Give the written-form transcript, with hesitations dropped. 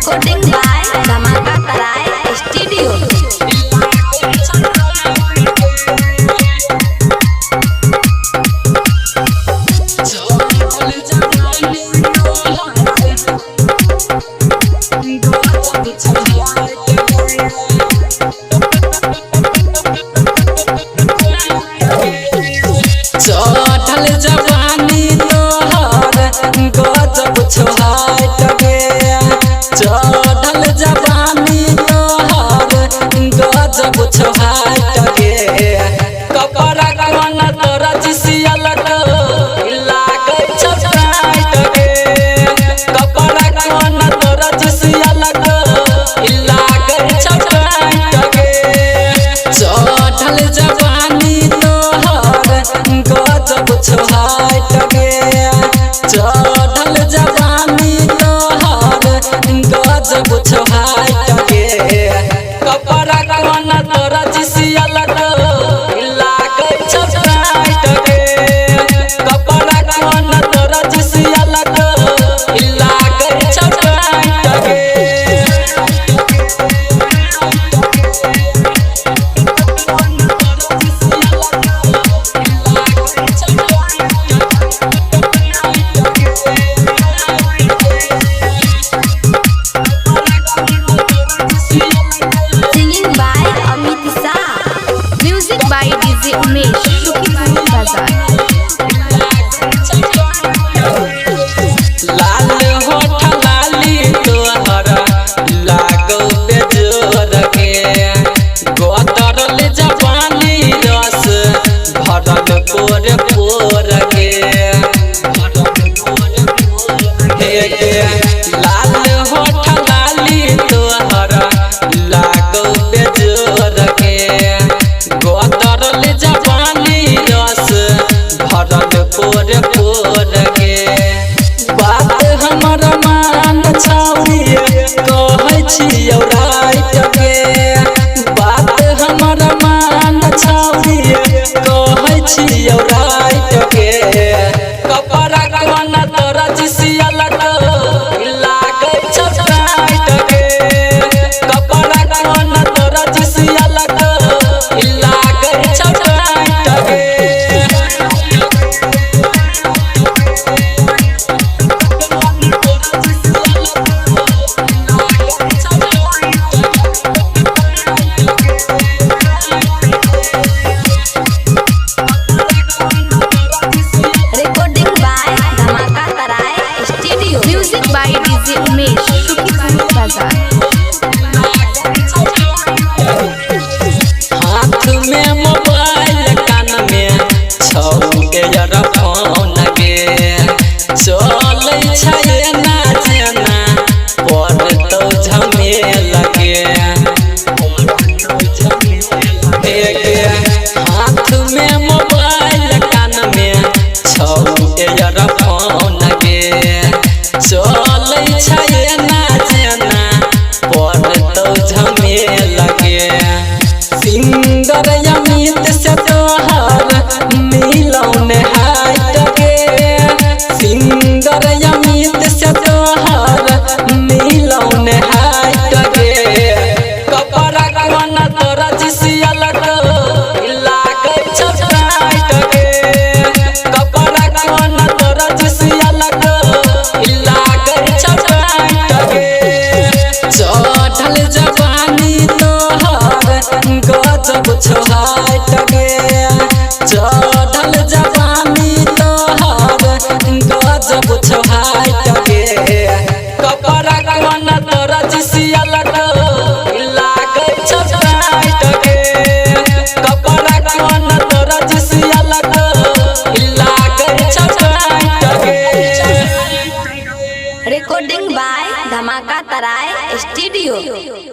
Recording by Dhamaka Tarai Studio. चढ़ल जवानी तोहर गजब छोहाट गे। चढ़ल जवानी तोहर गजब छोहाट गे। कपड़ा कौन तोरा जिसियल लागै छ टाइट गे। कपड़ा कौन तोरा जिसियल लागै छ टाइट गे। चढ़ल जवानी गजब छोहाट गे। चढ़ल जवानी तोहर गजब छोहाट गे। कपड़ा कौन तोरा जिसियल लागै छ टाइट गे। कपड़ा कौन तोरा जिसियल लागै छ टाइट गे। Singing by Amit Shah. Music by DJ Umesh. Shukipur Bazaar. लाल होठ लाली तोहर लागो बेजोर गे। गोदरल जवानी रस भरल पोर पोर गे। हे गे लाल होठ लाली तोहर लागो बेजोर गे। गोदरल जवानी रस भरल पोर पोर गे। बात हमर मान छौरी कहै छियौ राइत गे। बात हमर मान छौरी कहै छियौ राइत गे। कपड़ा कौन तोरा जिसियल लागै छ टाइट गे। कपड़ा कौन तोरा जिसियल लागै छ टाइट गे। Recording by Dhamaka Tarai Studio. Music by DJ Umesh. Shukipur Bazaar. हाथ में मोबाइल कान में छौ इयरफोन गे। चलै छै ना जेना पड़तौ झमेल गे। हे गे हाथ में मोबाइल कान में छौ इयरफोन गे। चलै छै ना जेना पड़तौ झमेल गे। सिंगर अमित से तोहर मिलौन हाट गे। सिंगर अमित से तोहर मिलौन हाट गे। कपड़ा कौन तोरा जिसियल लागै छ टाइट गे। कपड़ा कौन तोरा जिसियल लागै छ टाइट गे। चढ़ल जवानी तोहर गजब छोहाट गे। चढ़ल जवानी तोहर गजब छोहाट गे। कपड़ा कौन तोरा जिसियल लागै छ टाइट गे। कपड़ा कौन तोरा जिसियल लागै छ टाइट गे। Recording by Dhamaka Tarai